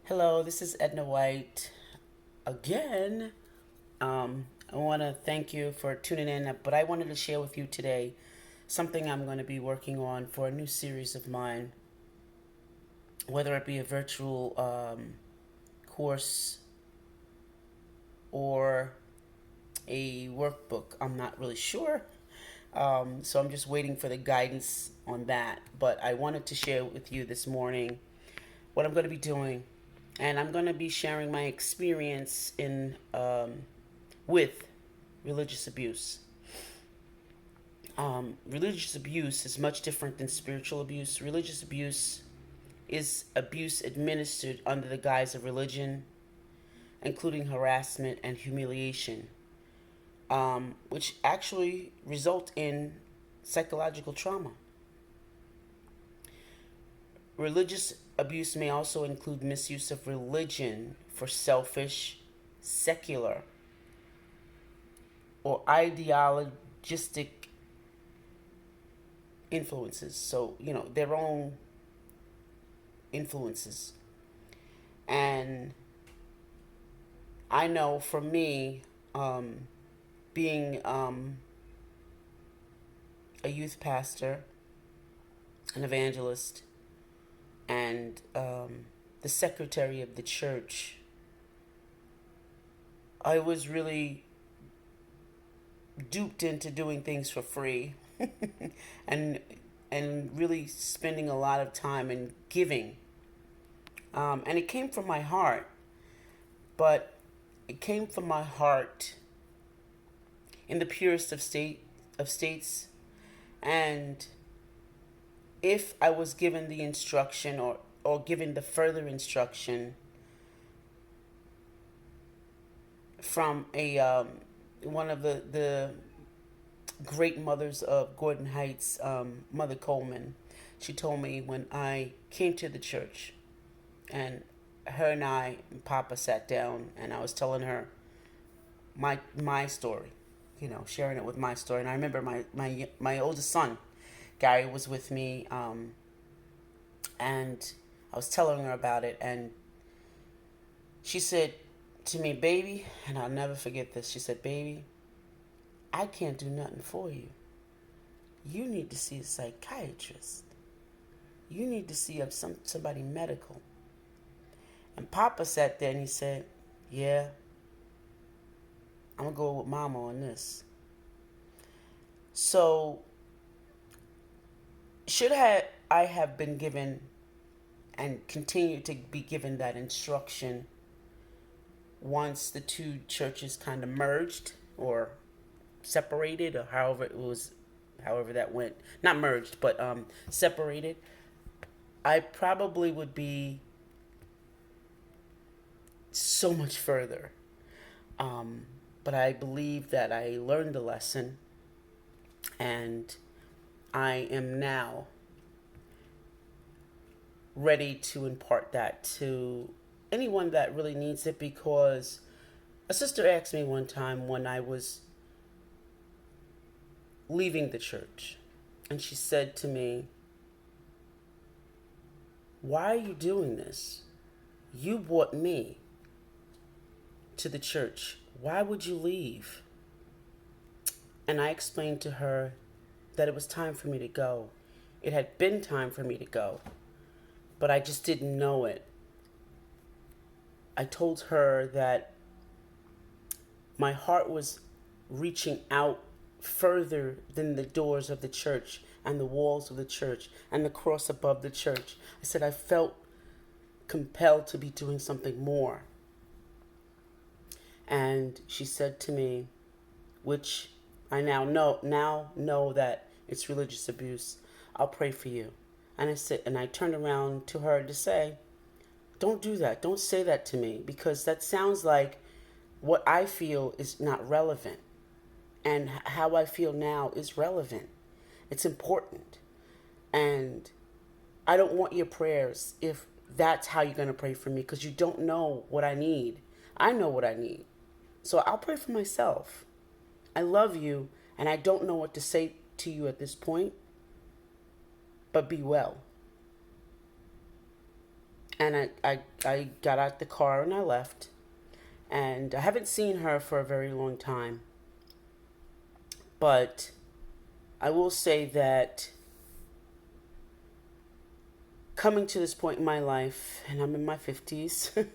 Hello, this is Edna White again. I want to thank you for tuning in, but I wanted to share with you today something I'm going to be working on for a new series of mine, whether it be a virtual course or a workbook. I'm not really sure. So I'm just waiting for the guidance on that. But I wanted to share with you this morning what I'm going to be doing, and I'm going to be sharing my experience in with religious abuse. Religious abuse is much different than spiritual abuse. Religious abuse is abuse administered under the guise of religion, including harassment and humiliation, which actually result in psychological trauma. Religious abuse may also include misuse of religion for selfish, secular, or ideologistic influences. So, their own influences. And I know for me, being a youth pastor, an evangelist, and the secretary of the church, I was really duped into doing things for free and really spending a lot of time and giving. And it came from my heart, but it came from my heart in the purest of states. And if I was given the instruction or given the further instruction from a one of the great mothers of Gordon Heights, Mother Coleman, she told me when I came to the church, and her and I and Papa sat down, and I was telling her my story, sharing it with my story. And I remember my oldest son, Gary, was with me, and I was telling her about it, and she said to me, "Baby," and I'll never forget this. She said, "Baby, I can't do nothing for you. You need to see a psychiatrist. You need to see somebody medical." And Papa sat there and he said, "Yeah, I'm gonna go with Mama on this." So should I have been given and continue to be given that instruction once the two churches kind of merged or separated, or however that went, not merged, but separated, I probably would be so much further. But I believe that I learned a lesson, and I am now ready to impart that to anyone that really needs it. Because a sister asked me one time when I was leaving the church, and she said to me, "Why are you doing this? You brought me to the church. Why would you leave?" And I explained to her that it was time for me to go. It had been time for me to go, but I just didn't know it. I told her that my heart was reaching out further than the doors of the church and the walls of the church and the cross above the church. I said I felt compelled to be doing something more. And she said to me, which I now know that it's religious abuse, "I'll pray for you." And I turned around to her to say, "Don't do that. Don't say that to me, because that sounds like what I feel is not relevant. And how I feel now is relevant. It's important. And I don't want your prayers if that's how you're going to pray for me, because you don't know what I need. I know what I need. So I'll pray for myself. I love you, and I don't know what to say to you at this point, but be well." And I got out the car and I left. And I haven't seen her for a very long time. But I will say that coming to this point in my life, and I'm in my 50s,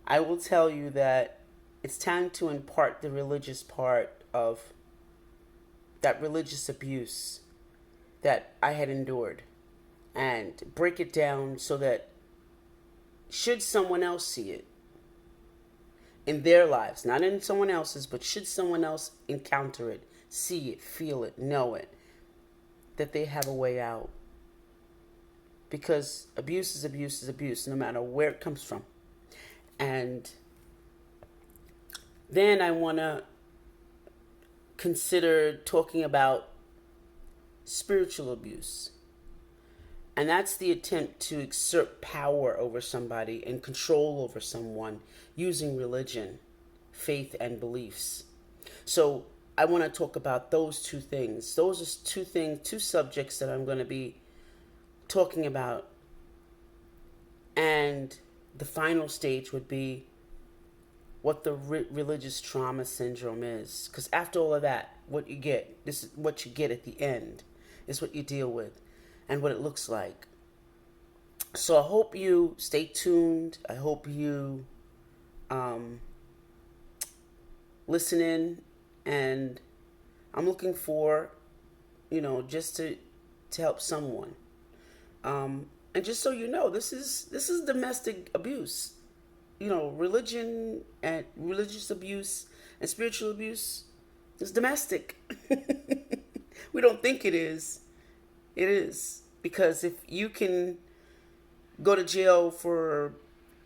I will tell you that it's time to impart the religious part of that religious abuse that I had endured and break it down so that should someone else see it in their lives, not in someone else's, but should someone else encounter it, see it, feel it, know it, that they have a way out. Because abuse is abuse is abuse, no matter where it comes from. And then I want to consider talking about spiritual abuse. And that's the attempt to exert power over somebody and control over someone using religion, faith, and beliefs. So I want to talk about those two things. Those are two subjects that I'm going to be talking about. And the final stage would be what the religious trauma syndrome is. Because after all of that, what you get, this is what you get at the end, is what you deal with and what it looks like. So I hope you stay tuned. I hope you listen in, and I'm looking for, just to help someone. And just so you know, this is domestic abuse. Religion and religious abuse and spiritual abuse is domestic. We don't think it is. It is. Because if you can go to jail for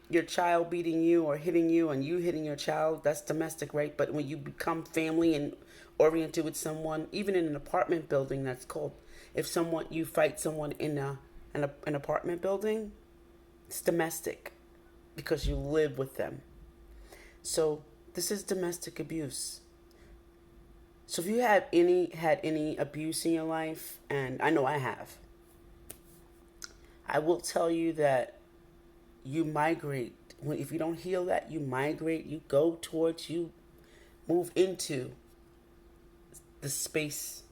your child beating you or hitting you and you hitting your child, that's domestic, right? But when you become family and oriented with someone, even in an apartment building, that's called, if you fight someone in an apartment building, it's domestic because you live with them. So this is domestic abuse. So if you had any abuse in your life, and I know I have, I will tell you that you migrate. If you don't heal that, you migrate. You go towards, you move into the space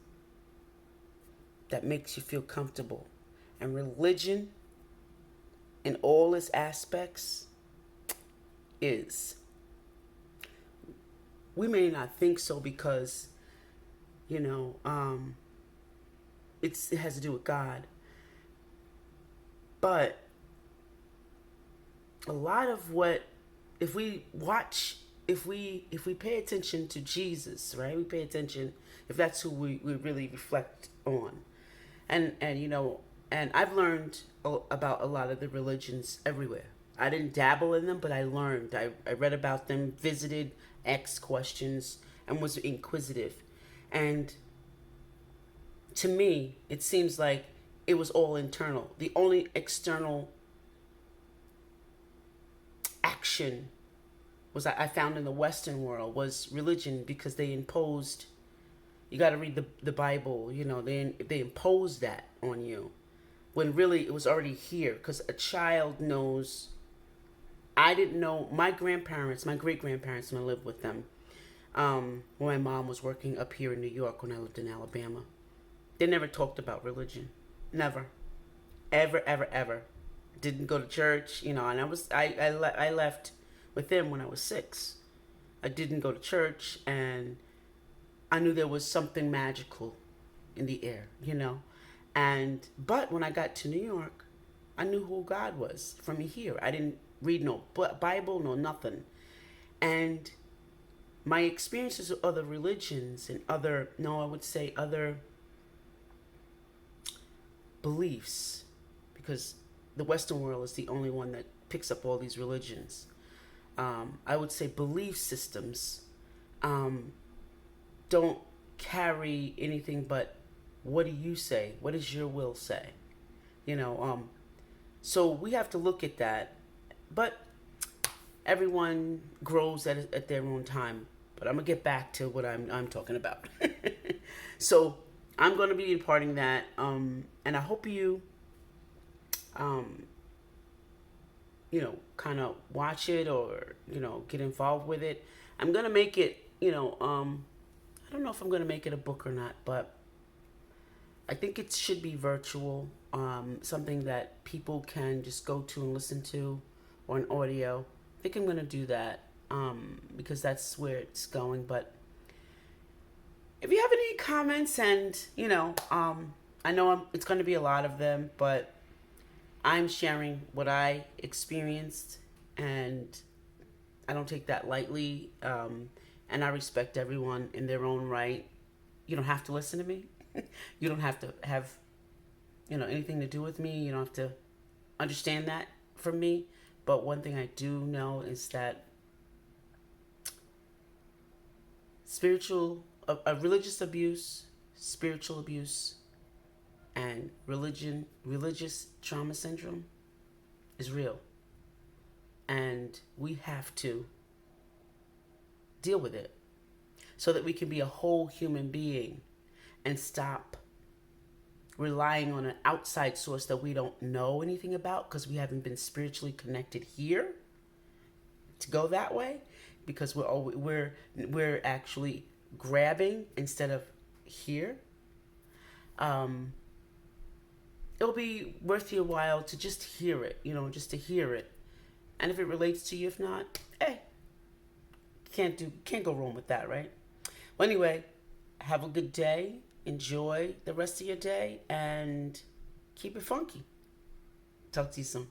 that makes you feel comfortable. And religion, in all its aspects, is. We may not think so because, it has to do with God. But a lot of what, if we pay attention to Jesus, right? We pay attention, if that's who we really reflect on. And I've learned about a lot of the religions everywhere. I didn't dabble in them, but I learned. I read about them, visited, asked questions, and was inquisitive. And to me, it seems like it was all internal. The only external action I found in the Western world was religion, because they imposed, you got to read the Bible, they imposed that on you, when really it was already here, because a child knows. I didn't know, my great-grandparents, when I lived with them, when my mom was working up here in New York, when I lived in Alabama, they never talked about religion. Never. Ever, ever, ever. Didn't go to church, and I left with them when I was 6. I didn't go to church, and I knew there was something magical in the air, but when I got to New York, I knew who God was from here. I didn't read no Bible, no nothing. And my experiences with other religions and other beliefs, because the Western world is the only one that picks up all these religions. I would say belief systems don't carry anything but, what do you say? What does your will say? So we have to look at that. But everyone grows at their own time. But I'm going to get back to what I'm talking about. So I'm going to be imparting that. And I hope you kind of watch it or, get involved with it. I'm going to make it, I don't know if I'm going to make it a book or not, but I think it should be virtual, something that people can just go to and listen to, or an audio. I think I'm going to do that, because that's where it's going. But if you have any comments, and, I know it's going to be a lot of them, but I'm sharing what I experienced, and I don't take that lightly. And I respect everyone in their own right. You don't have to listen to me. You don't have to have, anything to do with me. You don't have to understand that from me. But one thing I do know is that religious abuse, spiritual abuse, and religious trauma syndrome is real. And we have to deal with it so that we can be a whole human being and stop relying on an outside source that we don't know anything about because we haven't been spiritually connected here to go that way, because we're actually grabbing instead of here. It'll be worth your while to just hear it, just to hear it. And if it relates to you, if not, can't go wrong with that, right? Well, anyway, have a good day. Enjoy the rest of your day and keep it funky. Talk to you soon.